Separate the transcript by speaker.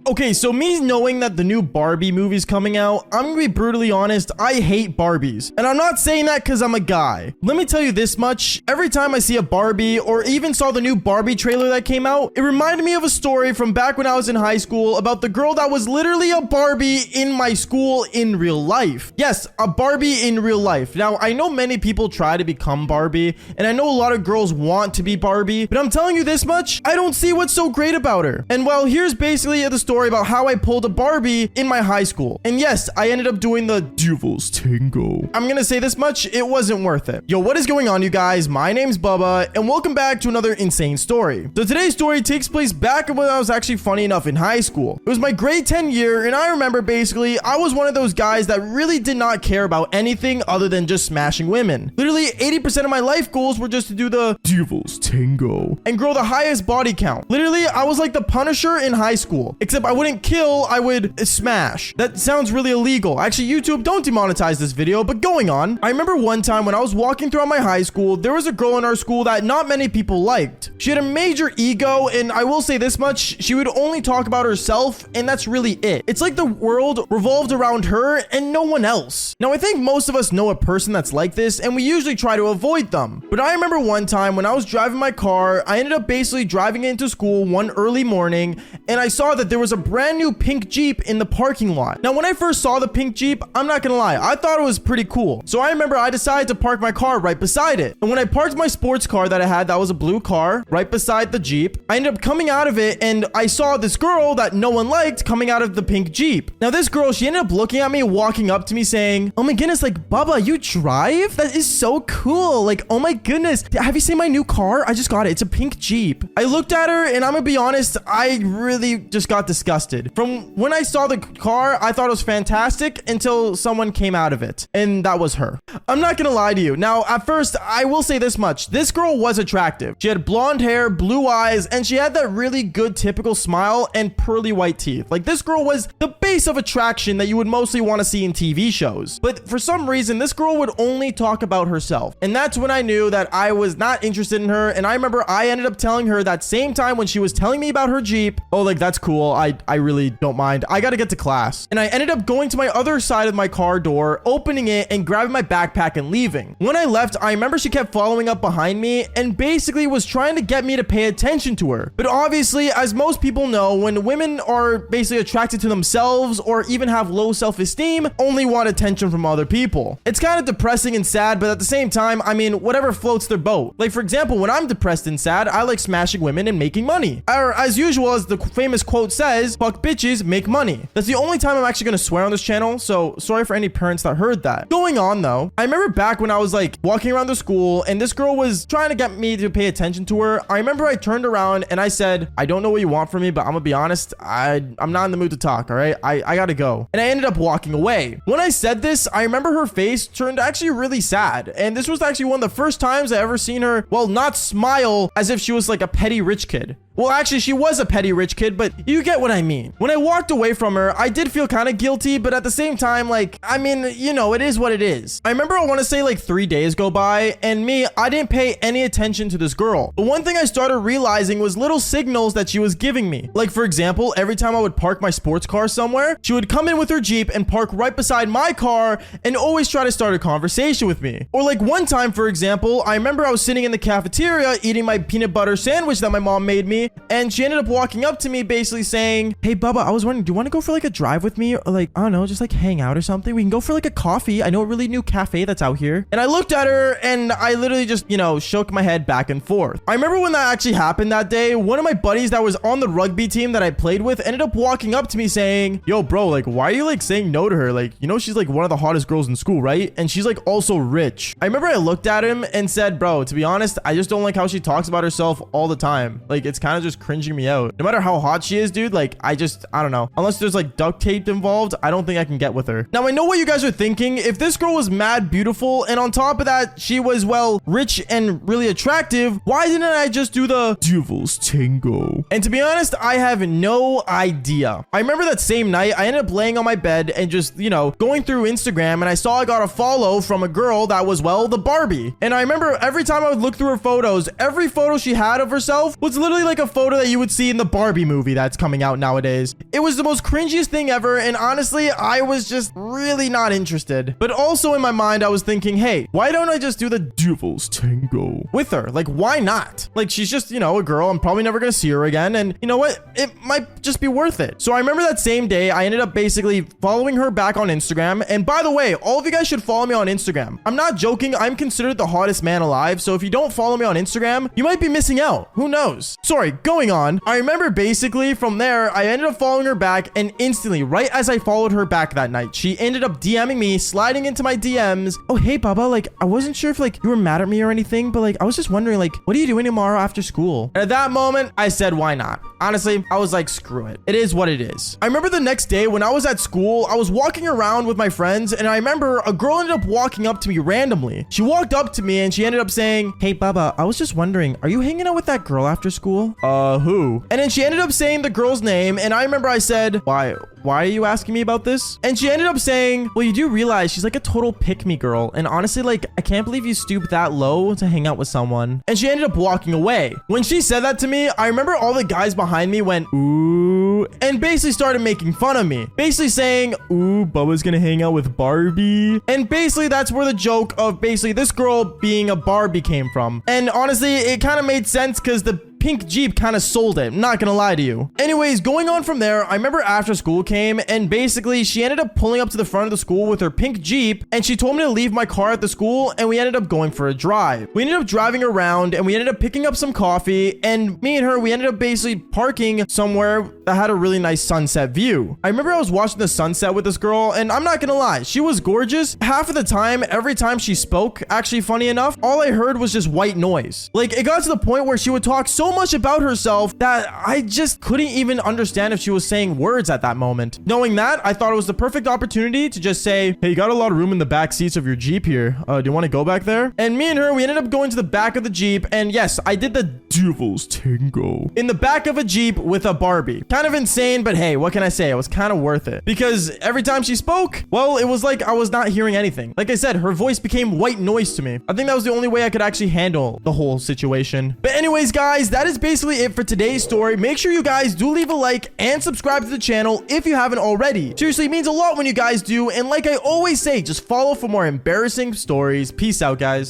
Speaker 1: Okay, so me knowing that the new Barbie movie's coming out, I'm gonna be brutally honest, I hate Barbies. And I'm not saying that because I'm a guy. Let me tell you this much, every time I see a Barbie or even saw the new Barbie trailer that came out, it reminded me of a story from back when I was in high school about the girl that was literally a Barbie in my school in real life. Yes, a Barbie in real life. Now, I know many people try to become Barbie, and I know a lot of girls want to be Barbie, but I'm telling you this much, I don't see what's so great about her. And well, here's basically the story about how I pulled a Barbie in my high school. And yes, I ended up doing the Devil's Tango. I'm gonna say this much, it wasn't worth it. Yo, what is going on, you guys? My name's Bubba, and welcome back to another insane story. So today's story takes place back when I was actually funny enough in high school. It was my grade 10 year, and I remember basically I was one of those guys that really did not care about anything other than just smashing women. Literally 80% of my life goals were just to do the Devil's Tango and grow the highest body count. Literally, I was like the Punisher in high school, except I wouldn't kill, I would smash. That sounds really illegal. Actually, YouTube, don't demonetize this video, but going on. I remember one time when I was walking throughout my high school, there was a girl in our school that not many people liked. She had a major ego, and I will say this much, she would only talk about herself, and that's really it. It's like the world revolved around her and no one else. Now, I think most of us know a person that's like this, and we usually try to avoid them. But I remember one time when I was driving my car, I ended up basically driving into school one early morning, and I saw that there was a brand new pink Jeep in the parking lot. Now, when I first saw the pink Jeep, I'm not gonna lie, I thought it was pretty cool. So I remember I decided to park my car right beside it. And when I parked my sports car that I had, that was a blue car, right beside the Jeep, I ended up coming out of it, and I saw this girl that no one liked coming out of the pink Jeep. Now, this girl, she ended up looking at me, walking up to me saying, "Oh my goodness, like, Bubba, you drive? That is so cool. Like, oh my goodness. Have you seen my new car? I just got it. It's a pink Jeep." I looked at her, and I'm gonna be honest, I really just got disgusted. From when I saw the car, I thought it was fantastic until someone came out of it, and that was her. I'm not gonna lie to you. Now, at first, I will say this much. This girl was attractive. She had blonde hair, blue eyes, and she had that really good typical smile and pearly white teeth. Like, this girl was the base of attraction that you would mostly want to see in TV shows. But for some reason, this girl would only talk about herself. And that's when I knew that I was not interested in her. And I remember I ended up telling her that same time when she was telling me about her Jeep, "Oh, like, that's cool. I really don't mind. I gotta get to class." And I ended up going to my other side of my car door, opening it and grabbing my backpack and leaving. When I left, I remember she kept following up behind me and basically was trying to get me to pay attention to her. But obviously, as most people know, when women are basically attracted to themselves or even have low self-esteem, only want attention from other people. It's kind of depressing and sad, but at the same time, I mean, whatever floats their boat. Like, for example, when I'm depressed and sad, I like smashing women and making money. Or as usual, as the famous quote says, fuck bitches, make money. That's the only time I'm actually gonna swear on this channel, so sorry for any parents that heard that. Going on though, I remember back when I was like walking around the school and this girl was trying to get me to pay attention to her. I remember I turned around and I said, "I don't know what you want from me, but I'm gonna be honest, I'm not in the mood to talk, all right? I gotta go." And I ended up walking away. When I said this, I remember her face turned actually really sad. And this was actually one of the first times I ever seen her, well, not smile as if she was like a petty rich kid. Well, actually, she was a petty rich kid, but you get what I mean. When I walked away from her, I did feel kind of guilty, but at the same time, like, I mean, you know, it is what it is. I remember I want to say like 3 days go by, and I didn't pay any attention to this girl. But one thing I started realizing was little signals that she was giving me. Like, for example, every time I would park my sports car somewhere, she would come in with her Jeep and park right beside my car and always try to start a conversation with me. Or like one time, for example, I remember I was sitting in the cafeteria eating my peanut butter sandwich that my mom made me, and she ended up walking up to me basically saying, "Hey Bubba, I was wondering, do you want to go for like a drive with me? Or like, I don't know, just like hang out or something? We can go for like a coffee. I know a really new cafe that's out here." And I looked at her and I literally just, you know, shook my head back and forth. I remember when that actually happened that day, one of my buddies that was on the rugby team that I played with ended up walking up to me saying, "Yo bro, like, why are you like saying no to her? Like, you know, she's like one of the hottest girls in school, right? And she's like also rich." I remember I looked at him and said, "Bro, to be honest, I just don't like how she talks about herself all the time. Like, it's kind of just cringing me out. No matter how hot she is, dude, like, I don't know. Unless there's like duct tape involved, I don't think I can get with her." Now, I know what you guys are thinking. If this girl was mad beautiful, and on top of that, she was, well, rich and really attractive, why didn't I just do the Devil's Tango? And to be honest, I have no idea. I remember that same night, I ended up laying on my bed and just, you know, going through Instagram, and I saw I got a follow from a girl that was, well, the Barbie. And I remember every time I would look through her photos, every photo she had of herself was literally like a photo that you would see in the Barbie movie that's coming out nowadays. It was the most cringiest thing ever, and honestly, I was just really not interested. But also in my mind, I was thinking, hey, why don't I just do the devil's tango with her? Like, why not? Like, she's just, you know, a girl. I'm probably never gonna see her again, and you know what? It might just be worth it. So I remember that same day, I ended up basically following her back on Instagram. And by the way, all of you guys should follow me on Instagram. I'm not joking. I'm considered the hottest man alive. So if you don't follow me on Instagram, you might be missing out. Who knows? Sorry, going on. I remember basically from there, I ended up following her back, and instantly, right as I followed her back that night, she ended up DMing me, sliding into my DMs. Oh, hey, Baba, like, I wasn't sure if like you were mad at me or anything, but like, I was just wondering, like, what are you doing tomorrow after school? And at that moment, I said, why not? Honestly, I was like, screw it. It is what it is. I remember the next day when I was at school, I was walking around with my friends, and I remember a girl ended up walking up to me randomly. She walked up to me and she ended up saying, hey, Baba, I was just wondering, are you hanging out with that girl after school? Who? And then she ended up saying the girl's name, and I remember I said, why are you asking me about this? And she ended up saying, well, you do realize she's like a total pick-me girl, and honestly, like, I can't believe you stooped that low to hang out with someone. And she ended up walking away. When she said that to me, I remember all the guys behind me went, ooh, and basically started making fun of me. Basically saying, ooh, Bubba's gonna hang out with Barbie. And basically that's where the joke of basically this girl being a Barbie came from. And honestly, it kind of made sense because the pink Jeep kind of sold it, not gonna lie to you. Anyways, going on from there, I remember after school came, and basically she ended up pulling up to the front of the school with her pink Jeep, and she told me to leave my car at the school, and we ended up going for a drive. We ended up driving around, and we ended up picking up some coffee, and me and her, we ended up basically parking somewhere that had a really nice sunset view. I remember I was watching the sunset with this girl, and I'm not gonna lie, she was gorgeous. Half of the time, every time she spoke, actually funny enough, all I heard was just white noise. Like, it got to the point where she would talk so much about herself that I just couldn't even understand if she was saying words at that moment. Knowing that, I thought it was the perfect opportunity to just say, hey, you got a lot of room in the back seats of your Jeep here. Do you want to go back there? And me and her, we ended up going to the back of the Jeep, and yes, I did the devil's tango in the back of a Jeep with a Barbie. Kind of insane, but hey, what can I say? It was kind of worth it because every time she spoke, well, it was like I was not hearing anything. Like I said, her voice became white noise to me. I think that was the only way I could actually handle the whole situation. But anyways, guys, that is basically it for today's story. Make sure you guys do leave a like and subscribe to the channel if you haven't already. Seriously, it means a lot when you guys do. And like I always say, just follow for more embarrassing stories. Peace out, guys.